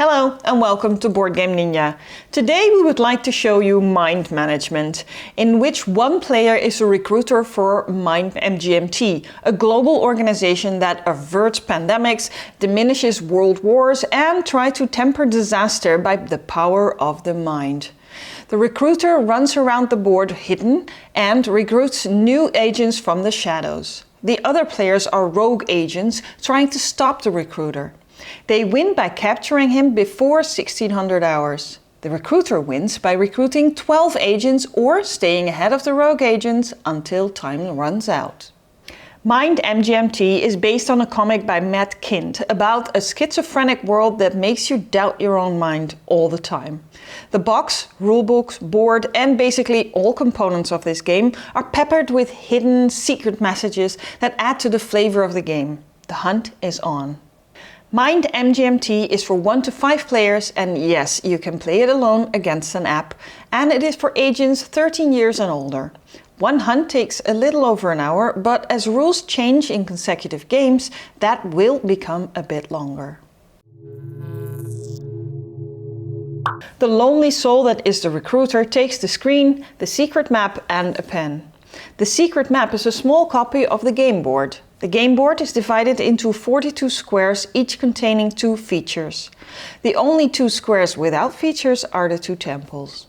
Hello and welcome to BoardgameNinja. Today we would like to show you mind management, in which one player is a recruiter for MGMT, a global organization that averts pandemics, diminishes world wars and tries to temper disaster by the power of the mind. The recruiter runs around the board hidden and recruits new agents from the shadows. The other players are rogue agents trying to stop the recruiter. They win by capturing him before 1600 hours. The recruiter wins by recruiting 12 agents or staying ahead of the rogue agents until time runs out. Mind MGMT is based on a comic by Matt Kindt about a schizophrenic world that makes you doubt your own mind all the time. The box, rulebooks, board and basically all components of this game are peppered with hidden secret messages that add to the flavor of the game. The hunt is on. Mind MGMT is for 1 to 5 players and yes, you can play it alone against an app, and it is for agents 13 years and older. One hunt takes a little over an hour, but as rules change in consecutive games, that will become a bit longer. The lonely soul that is the recruiter takes the screen, the secret map and a pen. The secret map is a small copy of the game board. The game board is divided into 42 squares, each containing 2 features. The only 2 squares without features are the 2 temples.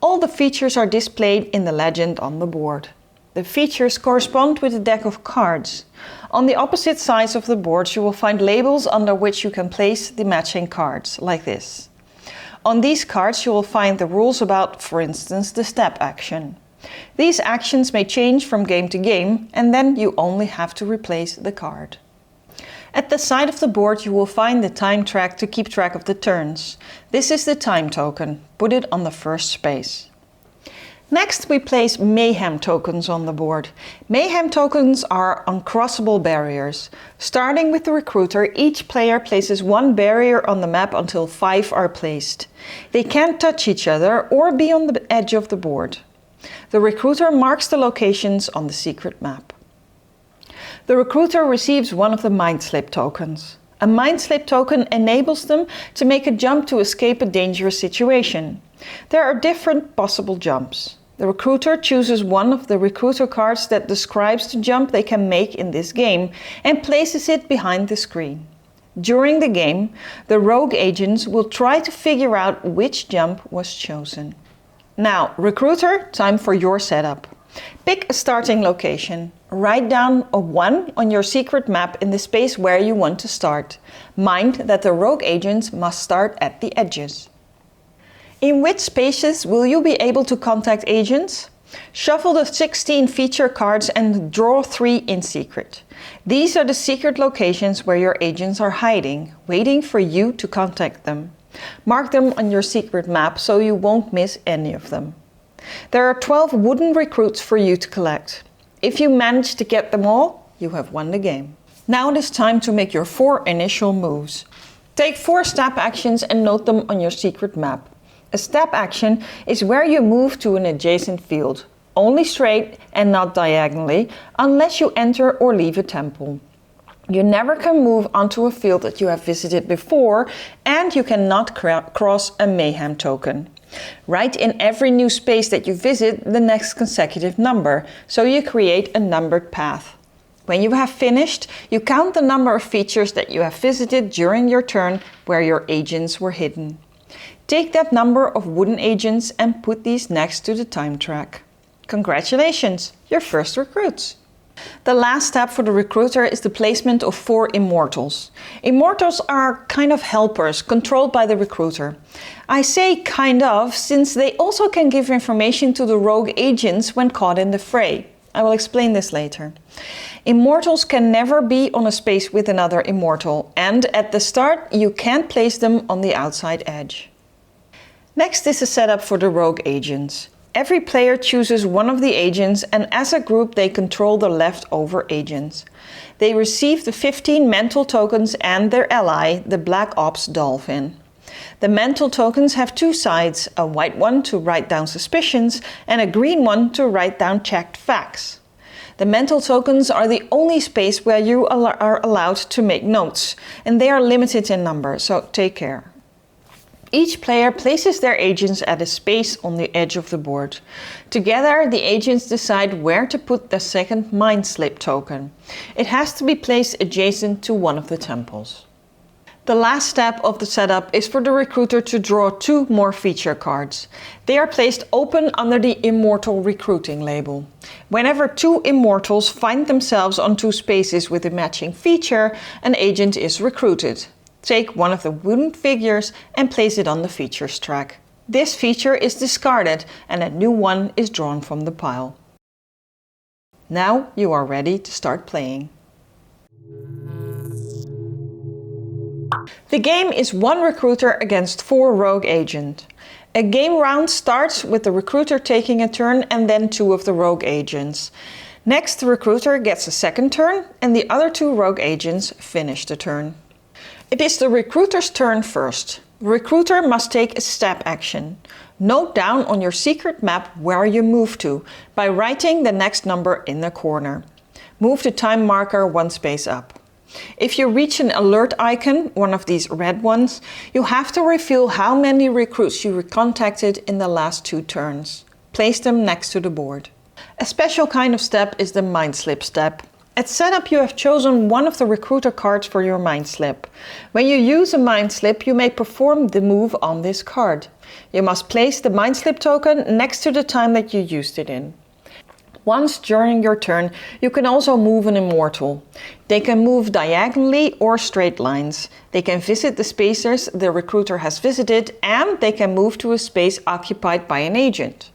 All the features are displayed in the legend on the board. The features correspond with a deck of cards. On the opposite sides of the board you will find labels under which you can place the matching cards, like this. On these cards you will find the rules about, for instance, the step action. These actions may change from game to game and then you only have to replace the card. At the side of the board you will find the time track to keep track of the turns. This is the time token. Put it on the first space. Next we place mayhem tokens on the board. Mayhem tokens are uncrossable barriers. Starting with the recruiter, each player places 1 barrier on the map until 5 are placed. They can't touch each other or be on the edge of the board. The recruiter marks the locations on the secret map. The recruiter receives one of the mind slip tokens. A mind slip token enables them to make a jump to escape a dangerous situation. There are different possible jumps. The recruiter chooses one of the recruiter cards that describes the jump they can make in this game and places it behind the screen. During the game, the rogue agents will try to figure out which jump was chosen. Now, recruiter, time for your setup. Pick a starting location. Write down a 1 on your secret map in the space where you want to start. Mind that the rogue agents must start at the edges. In which spaces will you be able to contact agents? Shuffle the 16 feature cards and draw 3 in secret. These are the secret locations where your agents are hiding, waiting for you to contact them. Mark them on your secret map so you won't miss any of them. There are 12 wooden recruits for you to collect. If you manage to get them all, you have won the game. Now it is time to make your 4 initial moves. Take 4 step actions and note them on your secret map. A step action is where you move to an adjacent field, only straight and not diagonally, unless you enter or leave a temple. You never can move onto a field that you have visited before, and you cannot cross a mayhem token. Write in every new space that you visit the next consecutive number, so you create a numbered path. When you have finished, you count the number of features that you have visited during your turn where your agents were hidden. Take that number of wooden agents and put these next to the time track. Congratulations, your first recruits! The last step for the recruiter is the placement of 4 immortals. Immortals are kind of helpers controlled by the recruiter. I say kind of since they also can give information to the rogue agents when caught in the fray. I will explain this later. Immortals can never be on a space with another immortal, and at the start you can't place them on the outside edge. Next is the setup for the rogue agents. Every player chooses one of the agents and as a group they control the leftover agents. They receive the 15 mental tokens and their ally, the Black Ops Dolphin. The mental tokens have 2 sides, a white one to write down suspicions and a green one to write down checked facts. The mental tokens are the only space where you are allowed to make notes, and they are limited in number, so take care. Each player places their agents at a space on the edge of the board. Together, the agents decide where to put the second mind slip token. It has to be placed adjacent to one of the temples. The last step of the setup is for the recruiter to draw 2 more feature cards. They are placed open under the Immortal Recruiting label. Whenever 2 immortals find themselves on 2 spaces with a matching feature, an agent is recruited. Take one of the wooden figures and place it on the features track. This feature is discarded and a new one is drawn from the pile. Now you are ready to start playing. The game is 1 recruiter against 4 rogue agents. A game round starts with the recruiter taking a turn and then 2 of the rogue agents. Next, the recruiter gets a second turn and the other 2 rogue agents finish the turn. It is the recruiter's turn first. The recruiter must take a step action. Note down on your secret map where you move to by writing the next number in the corner. Move the time marker 1 space up. If you reach an alert icon, one of these red ones, you have to reveal how many recruits you contacted in the last 2 turns. Place them next to the board. A special kind of step is the mind slip step. At setup you have chosen one of the recruiter cards for your mind slip. When you use a mind slip, you may perform the move on this card. You must place the mind slip token next to the time that you used it in. Once during your turn, you can also move an immortal. They can move diagonally or straight lines. They can visit the spaces the recruiter has visited, and they can move to a space occupied by an agent.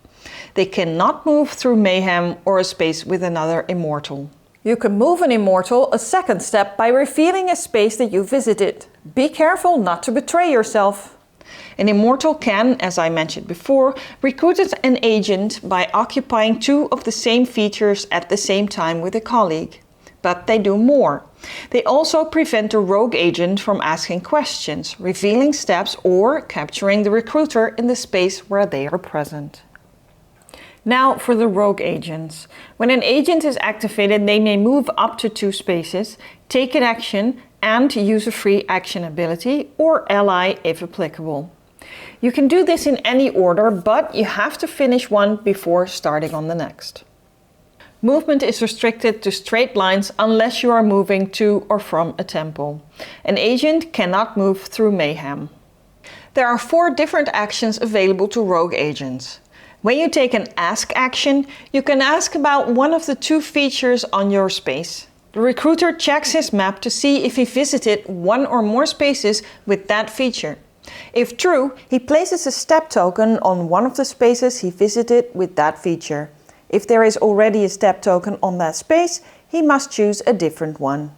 They cannot move through mayhem or a space with another immortal. You can move an immortal a second step by revealing a space that you visited. Be careful not to betray yourself. An immortal can, as I mentioned before, recruit an agent by occupying 2 of the same features at the same time with a colleague. But they do more. They also prevent a rogue agent from asking questions, revealing steps, or capturing the recruiter in the space where they are present. Now for the rogue agents. When an agent is activated, they may move up to 2 spaces, take an action, and use a free action ability or ally if applicable. You can do this in any order, but you have to finish one before starting on the next. Movement is restricted to straight lines unless you are moving to or from a temple. An agent cannot move through mayhem. There are 4 different actions available to rogue agents. When you take an ask action, you can ask about one of the 2 features on your space. The recruiter checks his map to see if he visited 1 or more spaces with that feature. If true, he places a step token on one of the spaces he visited with that feature. If there is already a step token on that space, he must choose a different one.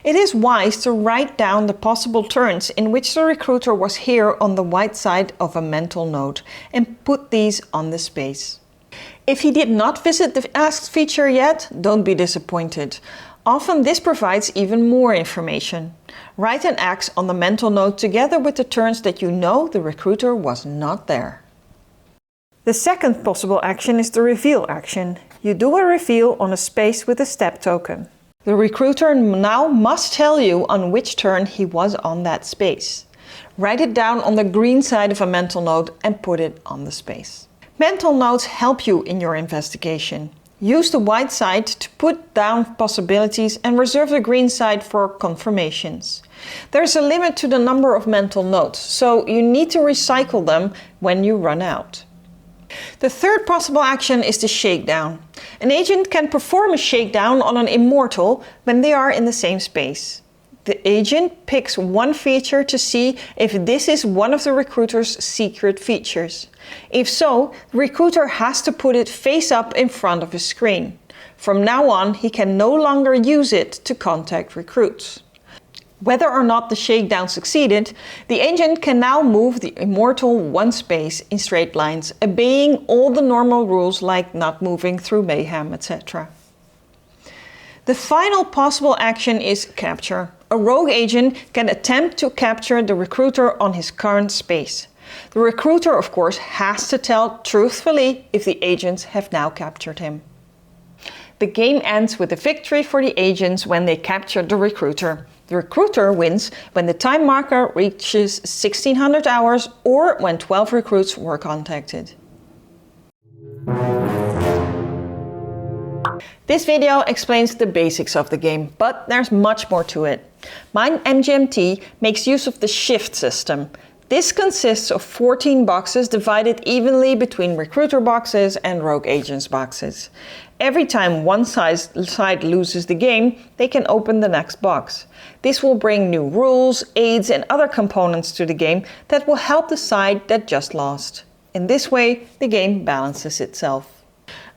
It is wise to write down the possible turns in which the recruiter was here on the white side of a mental note and put these on the space. If he did not visit the asked feature yet, don't be disappointed. Often this provides even more information. Write an X on the mental note together with the turns that you know the recruiter was not there. The second possible action is the reveal action. You do a reveal on a space with a step token. The recruiter now must tell you on which turn he was on that space. Write it down on the green side of a mental note and put it on the space. Mental notes help you in your investigation. Use the white side to put down possibilities and reserve the green side for confirmations. There's a limit to the number of mental notes, so you need to recycle them when you run out. The third possible action is the shakedown. An agent can perform a shakedown on an immortal when they are in the same space. The agent picks one feature to see if this is one of the recruiter's secret features. If so, the recruiter has to put it face up in front of his screen. From now on, he can no longer use it to contact recruits. Whether or not the shakedown succeeded, the agent can now move the immortal 1 space in straight lines, obeying all the normal rules like not moving through mayhem, etc. The final possible action is capture. A rogue agent can attempt to capture the recruiter on his current space. The recruiter, of course, has to tell truthfully if the agents have now captured him. The game ends with a victory for the agents when they capture the recruiter. The recruiter wins when the time marker reaches 1600 hours or when 12 recruits were contacted. This video explains the basics of the game, but there's much more to it. MGMT makes use of the shift system. This consists of 14 boxes divided evenly between recruiter boxes and rogue agents boxes. Every time one side loses the game, they can open the next box. This will bring new rules, aids and other components to the game that will help the side that just lost. In this way, the game balances itself.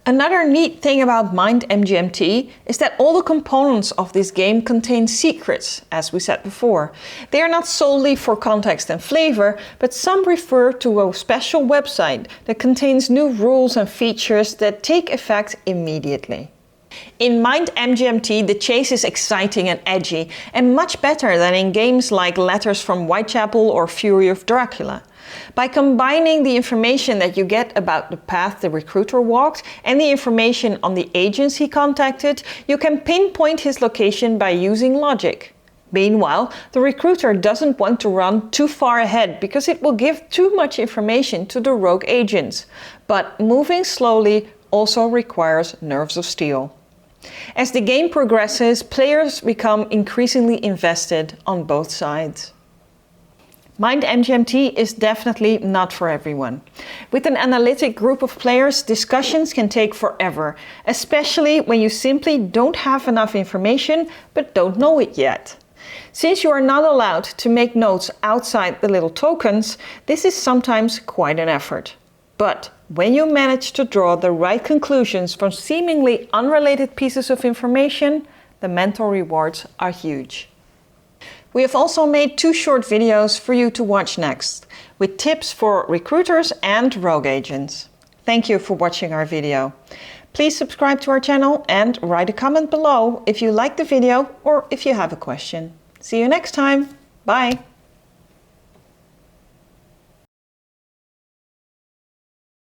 Another neat thing about MGMT is that all the components of this game contain secrets, as we said before. They are not solely for context and flavor, but some refer to a special website that contains new rules and features that take effect immediately. In MGMT, the chase is exciting and edgy, and much better than in games like Letters from Whitechapel or Fury of Dracula. By combining the information that you get about the path the recruiter walked and the information on the agents he contacted, you can pinpoint his location by using logic. Meanwhile, the recruiter doesn't want to run too far ahead because it will give too much information to the rogue agents. But moving slowly also requires nerves of steel. As the game progresses, players become increasingly invested on both sides. MGMT is definitely not for everyone. With an analytic group of players, discussions can take forever, especially when you simply don't have enough information but don't know it yet. Since you are not allowed to make notes outside the little tokens, this is sometimes quite an effort. But when you manage to draw the right conclusions from seemingly unrelated pieces of information, the mental rewards are huge. We have also made 2 short videos for you to watch next, with tips for recruiters and rogue agents. Thank you for watching our video. Please subscribe to our channel and write a comment below if you liked the video or if you have a question. See you next time. Bye!